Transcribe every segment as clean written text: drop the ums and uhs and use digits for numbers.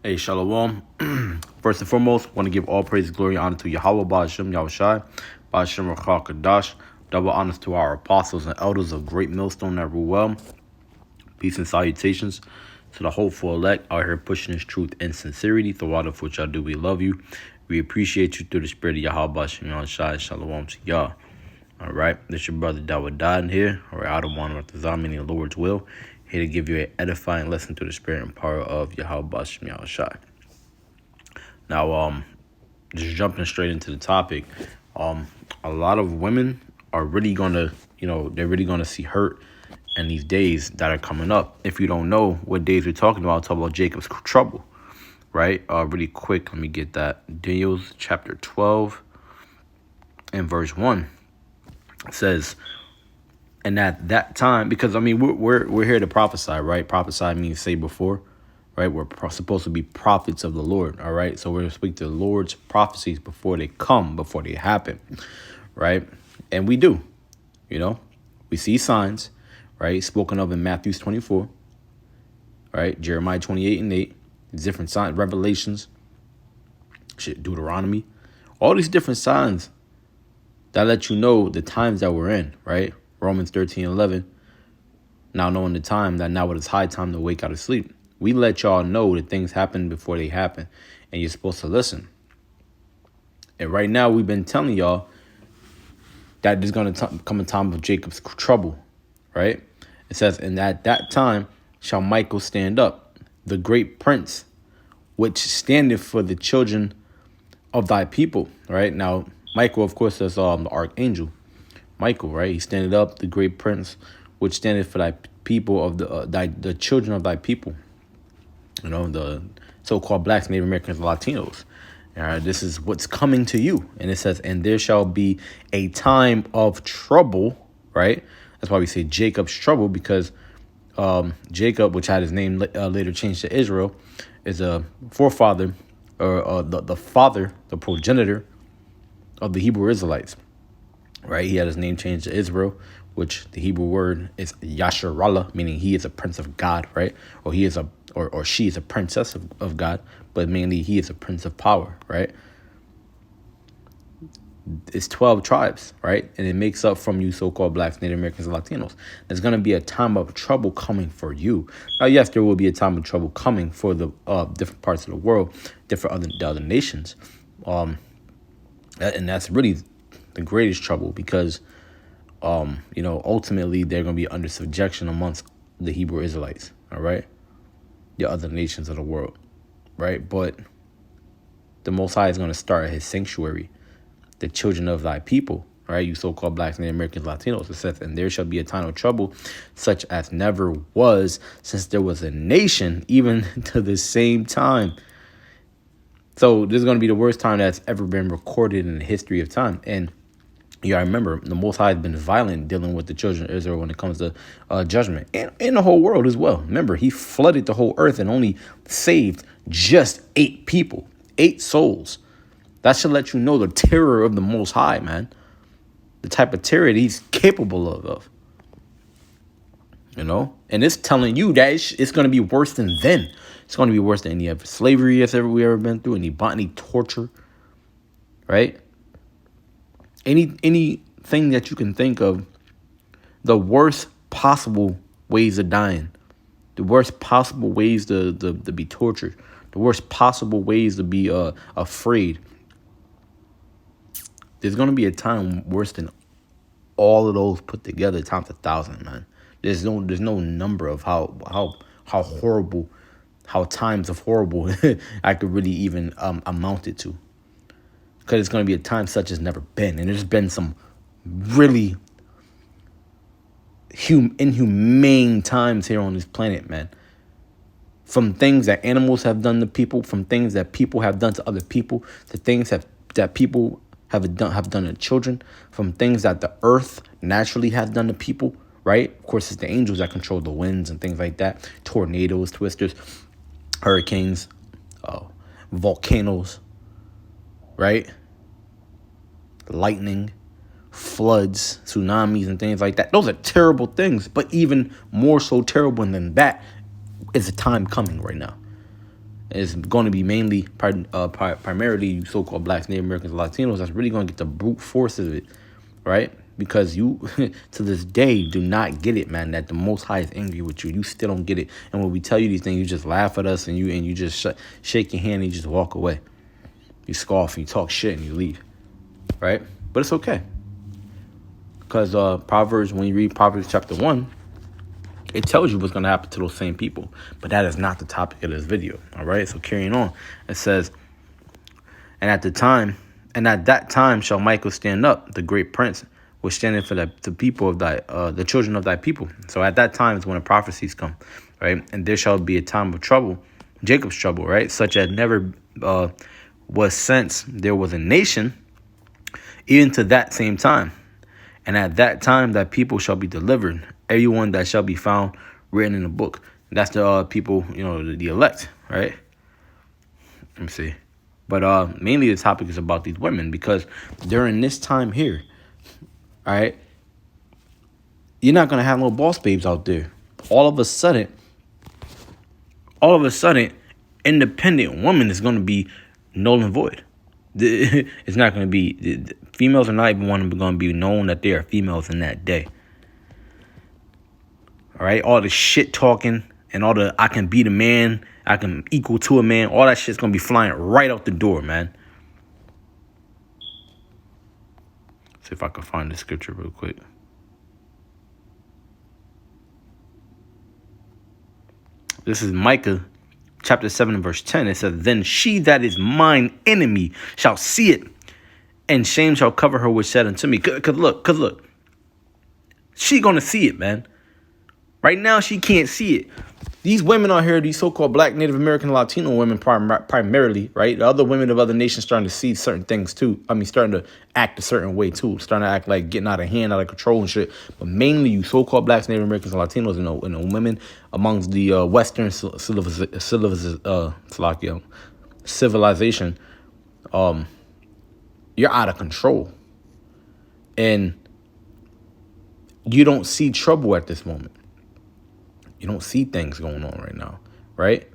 Hey, Shalom. First and foremost, want to give all praise, glory, and honor to Yahweh, Ba'ashem, Yahushai, Ba'ashem, Rachel, Kadash. Double honors to our apostles and elders of Great Millstone that rule well. Peace and salutations to the hopeful elect out here pushing this truth and sincerity. Throughout of which I do, we love you. We appreciate you through the spirit of Yahweh, Ba'ashem, Yahushai, Shalom to Yah. All right, this your brother Dawud Dad here, or out of one with the Zamini, the Lord's will. Here to give you an edifying lesson through the spirit and power of Yahweh Ba'ashem Yahushai. Now, just jumping straight into the topic, a lot of women are really gonna, they're really gonna see hurt in these days that are coming up. If you don't know what days we're talking about, I'll talk about Jacob's trouble, right? Really quick, let me get that. Daniel chapter 12 and verse 1 says, and at that time, because we're here to prophesy, right? Prophesy means say before, right? We're supposed to be prophets of the Lord, all right? So we're going to speak to the Lord's prophecies before they come, before they happen, right? And we do, we see signs, right? Spoken of in Matthew 24, right? Jeremiah 28 and 8, different signs, Revelations, Deuteronomy, all these different signs that let you know the times that we're in, right? Romans 13:11. Now knowing the time that now it is high time to wake out of sleep. We let y'all know that things happen before they happen, and you're supposed to listen. And right now we've been telling y'all that there's going to come a time of Jacob's trouble, right? It says, and at that time shall Michael stand up, the great prince, which standeth for the children of thy people, right? Now, Michael, of course, is the archangel. Michael, right? He standeth up, the great prince, which standeth for thy people of the children of thy people. The so-called blacks, Native Americans, Latinos. This is what's coming to you. And it says, and there shall be a time of trouble, right? That's why we say Jacob's trouble, because Jacob, which had his name later changed to Israel, is a forefather, or the father, the progenitor of the Hebrew Israelites, right? He had his name changed to Israel, which the Hebrew word is Yasharallah, meaning he is a prince of God, right? Or he is or she is a princess of God, but mainly he is a prince of power, right? It's 12 tribes, right? And it makes up from you so-called blacks, Native Americans, and Latinos. There's going to be a time of trouble coming for you. Now, yes, there will be a time of trouble coming for the different parts of the world, different other nations. And that's really the greatest trouble, because, ultimately they're going to be under subjection amongst the Hebrew Israelites, all right? The other nations of the world, right? But the Most High is going to start his sanctuary, the children of thy people, right? You so-called blacks, Native Americans, Latinos. It says, and there shall be a time of trouble such as never was since there was a nation, even to the same time. So this is going to be the worst time that's ever been recorded in the history of time. And you gotta remember, the Most High has been violent dealing with the children of Israel when it comes to judgment, and in the whole world as well. Remember, he flooded the whole earth and only saved just 8 people, 8 souls. That should let you know the terror of the Most High, man. The type of terror that he's capable of. And it's telling you that it's going to be worse than then. It's going to be worse than any of slavery we ever been through, any torture, right? Anything that you can think of, the worst possible ways of dying, the worst possible ways to be tortured, the worst possible ways to be afraid. There's going to be a time worse than all of those put together times 1,000, man. There's no number of how horrible, how times of horrible I could really even amount it to. Because it's going to be a time such as never been. And there's been some really inhumane times here on this planet, man. From things that animals have done to people, from things that people have done to other people, to things that people have done to children, from things that the earth naturally has done to people, right? Of course, it's the angels that control the winds and things like that. Tornadoes, twisters, hurricanes, volcanoes, right? Lightning, floods, tsunamis, and things like that. Those are terrible things. But even more so terrible than that is a time coming right now. is going to be mainly primarily you so-called blacks, Native Americans, Latinos. That's really going to get the brute force of it, right? Because you, to this day, do not get it, man, that the Most High is angry with you. You still don't get it. And when we tell you these things, you just laugh at us and you just shake your hand and you just walk away. You scoff and you talk shit and you leave, right? But it's okay. Because Proverbs, when you read Proverbs chapter 1, it tells you what's going to happen to those same people. But that is not the topic of this video, all right? So carrying on, it says, and at that time shall Michael stand up, the great prince, was standing for the people of the children of thy people. So at that time is when the prophecies come, right? And there shall be a time of trouble, Jacob's trouble, right? Such as never was since there was a nation, even to that same time. And at that time that people shall be delivered, everyone that shall be found written in the book. That's the people, the elect, right? Let me see. But mainly the topic is about these women, because during this time here, all right, you're not going to have no boss babes out there. All of a sudden, independent woman is going to be null and void. It's not going to be, females are not even going to be known that they are females in that day. All right, all the shit talking and all the I can be the man, I can equal to a man, all that shit's going to be flying right out the door, man. See if I can find the scripture real quick. This is Micah chapter 7 and verse 10. It says, then she that is mine enemy shall see it, and shame shall cover her which said unto me. Cause look, she gonna see it, man. Right now, she can't see it. These women out here, these so-called black, Native American, Latino women primarily, right? The other women of other nations starting to see certain things too. I mean, starting to act a certain way too. Starting to act like getting out of hand, out of control and shit. But mainly you so-called blacks, Native Americans, and Latinos, and the women amongst the Western civilization, you're out of control. And you don't see trouble at this moment. You don't see things going on right now, right?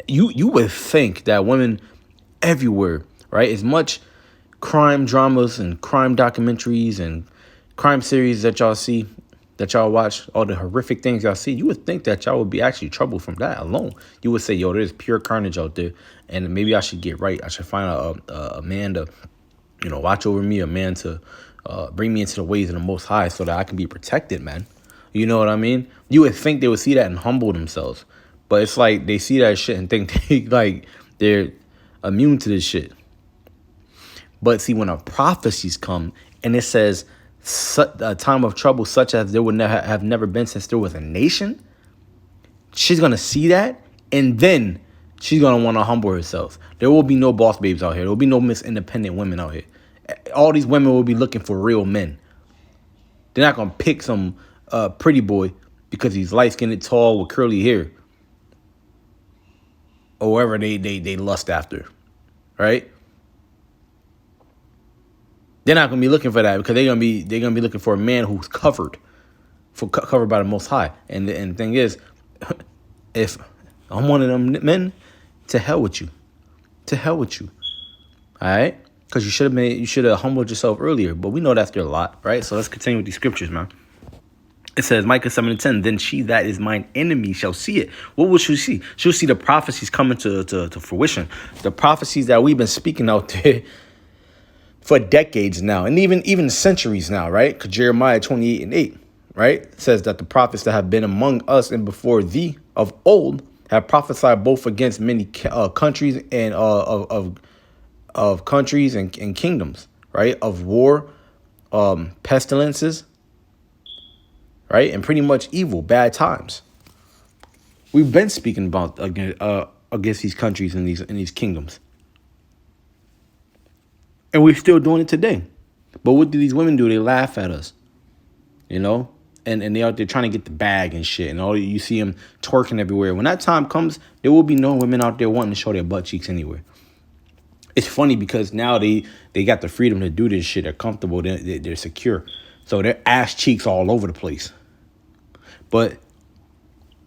You would think that women everywhere, right? As much crime dramas and crime documentaries and crime series that y'all see, that y'all watch, all the horrific things y'all see, you would think that y'all would be actually troubled from that alone. You would say, yo, there's pure carnage out there, and maybe I should get right. I should find a man to, watch over me, a man to bring me into the ways of the Most High so that I can be protected, man. You know what I mean? You would think they would see that and humble themselves. But it's like they see that shit and think they're immune to this shit. But see, when a prophecies come and it says a time of trouble such as there would have never been since there was a nation, she's going to see that, and then she's going to want to humble herself. There will be no boss babes out here. There will be no Miss Independent women out here. All these women will be looking for real men. They're not going to pick some pretty boy because he's light-skinned, tall, with curly hair, or whatever they lust after, right? They're not gonna be looking for that because they're gonna be looking for a man who's covered by the Most High. And the thing is, if I'm one of them men, to hell with you, all right? Because you should have humbled yourself earlier. But we know that's their lot, right? So let's continue with these scriptures, man. It says, Micah 7 and 10, then she that is mine enemy shall see it. What will she see? She'll see the prophecies coming to fruition. The prophecies that we've been speaking out there for decades now, and even centuries now, right? Because Jeremiah 28 and 8, right, says that the prophets that have been among us and before thee of old have prophesied both against many countries and of countries and kingdoms, right? Of war, pestilences, right? And pretty much evil, bad times. We've been speaking about against these countries and these kingdoms. And we're still doing it today. But what do these women do? They laugh at us, and they out there trying to get the bag and shit. And all you see them twerking everywhere. When that time comes, there will be no women out there wanting to show their butt cheeks anywhere. It's funny because now they got the freedom to do this shit. They're comfortable. They're secure. So their ass cheeks all over the place. But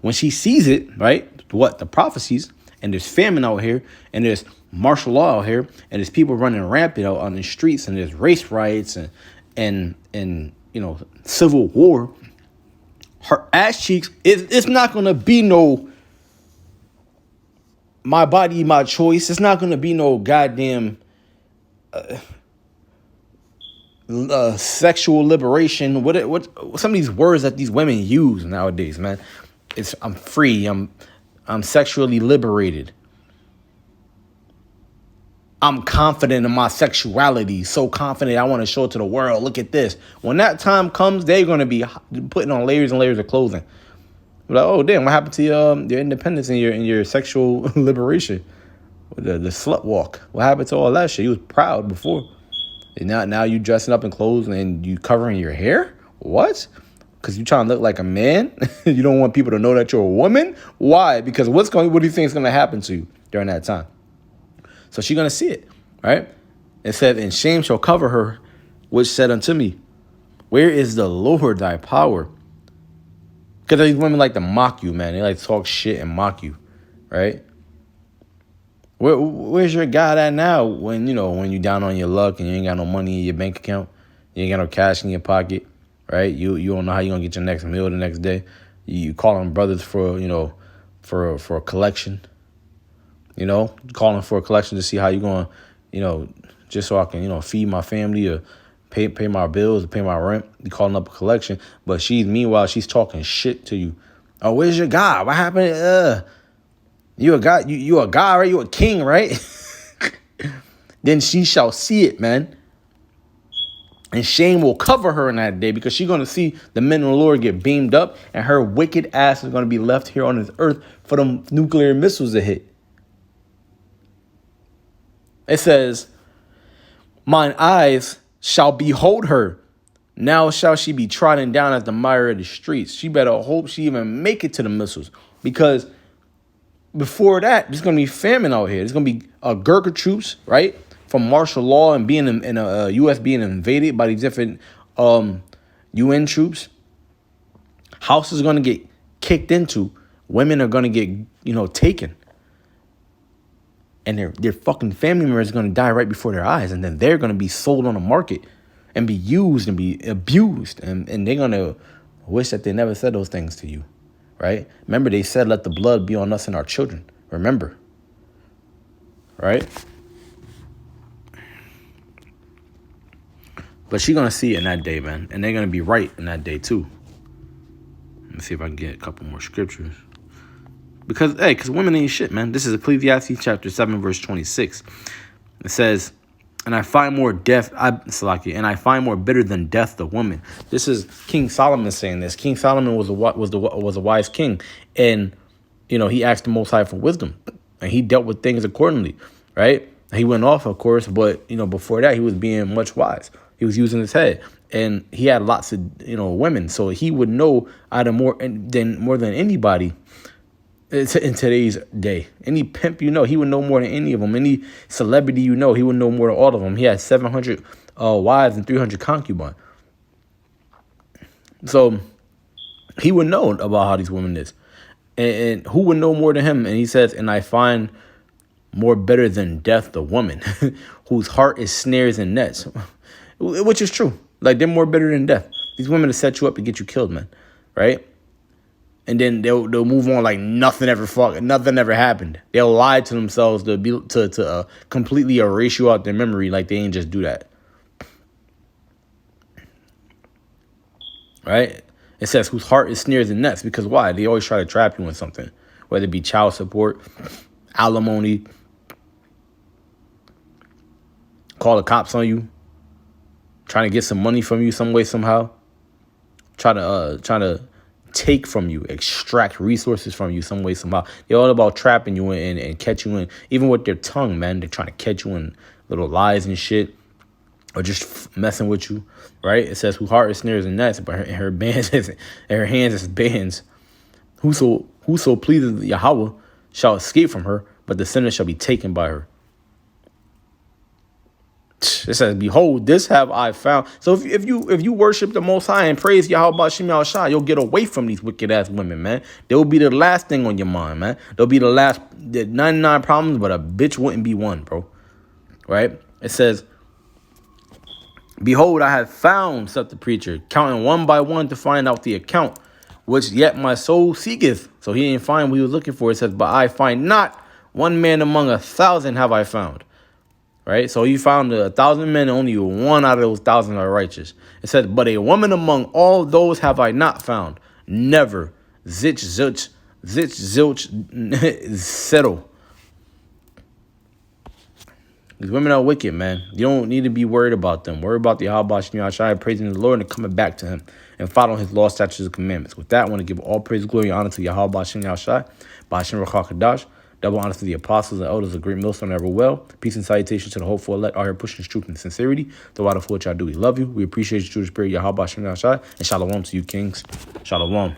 when she sees it, right, what? The prophecies. And there's famine out here, and there's martial law out here, and there's people running rampant out on the streets, and there's race riots and civil war. Her ass cheeks, it's not gonna be no my body, my choice. It's not gonna be no goddamn sexual liberation. What some of these words that these women use nowadays, man. I'm free. I'm sexually liberated. I'm confident in my sexuality. So confident I want to show it to the world. Look at this. When that time comes, they're going to be putting on layers and layers of clothing. Like, oh, damn, what happened to your independence and your sexual liberation? The slut walk. What happened to all that shit? You was proud before. And now you dressing up in clothes and you covering your hair? What? Because you trying to look like a man? You don't want people to know that you're a woman? Why? Because what do you think is going to happen to you during that time? So she's going to see it, right? It said, and shame shall cover her, which said unto me, where is the Lord thy power? Because these women like to mock you, man. They like to talk shit and mock you, right? Where's your God at now when you down on your luck and you ain't got no money in your bank account, you ain't got no cash in your pocket, right? You don't know how you're going to get your next meal the next day. You calling brothers for a collection, calling for a collection to see how you're going to, just so I can, feed my family or pay my bills or pay my rent. You calling up a collection. But meanwhile, she's talking shit to you. Oh, where's your God? What happened? You a God, you a God, right? You a king, right? Then she shall see it, man. And shame will cover her in that day because she's going to see the men of the Lord get beamed up and her wicked ass is going to be left here on this earth for them nuclear missiles to hit. It says, mine eyes shall behold her. Now shall she be trodden down as the mire of the streets. She better hope she even make it to the missiles because before that, there's going to be famine out here. There's going to be Gurkha troops, right? From martial law and being in a U.S. being invaded by these different UN troops. Houses are going to get kicked into. Women are going to get, taken. And their fucking family members are going to die right before their eyes. And then they're going to be sold on the market and be used and be abused. And they're going to wish that they never said those things to you. Right? Remember, they said, let the blood be on us and our children. Remember. Right? But she's going to see it in that day, man. And they're going to be right in that day, too. Let me see if I can get a couple more scriptures. Because women ain't shit, man. This is Ecclesiastes chapter 7, verse 26. It says, and I find more and I find more bitter than death the woman. This is King Solomon saying this. King Solomon was a wise king, and he asked the Most High for wisdom, and he dealt with things accordingly, right? He went off, of course, but before that he was being much wise. He was using his head, and he had lots of women, so he would know more than anybody. In today's day, any pimp he would know more than any of them. Any celebrity he would know more than all of them. He had 700 wives and 300 concubines. So he would know about how these women is. And who would know more than him? And he says, and I find more bitter than death the woman, whose heart is snares and nets. Which is true. Like, they're more bitter than death. These women will set you up and get you killed, man. Right? And then they'll move on like nothing ever happened. They'll lie to themselves to completely erase you out their memory, like they ain't just do that. Right? It says whose heart is snares and nets, because why? They always try to trap you in something, whether it be child support, alimony, call the cops on you, trying to get some money from you some way somehow, trying to take from you, extract resources from you some way, somehow. They're all about trapping you in and catch you in. Even with their tongue, man, they're trying to catch you in little lies and shit, or just messing with you, right? It says, whose heart is snares and nets, but her hands is bands. Whoso pleases Yahweh shall escape from her, but the sinner shall be taken by her. It says, behold, this have I found. So if you worship the Most High and praise Yahweh Shem Yahushua, you'll get away from these wicked ass women, man. They will be the last thing on your mind, man. They'll be the 99 problems, but a bitch wouldn't be one, bro. Right? It says, behold, I have found, said the preacher, counting one by one to find out the account, which yet my soul seeketh. So he didn't find what he was looking for. It says, but I find not one man among 1,000 have I found. Right? So you found 1,000 men, only one out of those 1,000 are righteous. It says, but a woman among all those have I not found. Never. Zilch, settle. These women are wicked, man. You don't need to be worried about them. Worry about the Yahweh Shem Yahushua, praising the Lord and coming back to him and following his law, statutes, and commandments. With that, I want to give all praise, glory, and honor to Yahweh Shem Yahushua, Ba'ashem Ruach HaKadosh. Double honor to the apostles and elders of Great Millstone ever well. Peace and salutation to the hopeful elect out here pushing truth and sincerity. The water for what y'all do. We love you. We appreciate you, Jewish spirit, Yahweh Shem Yahushua. And shalom to you, kings. Shalom.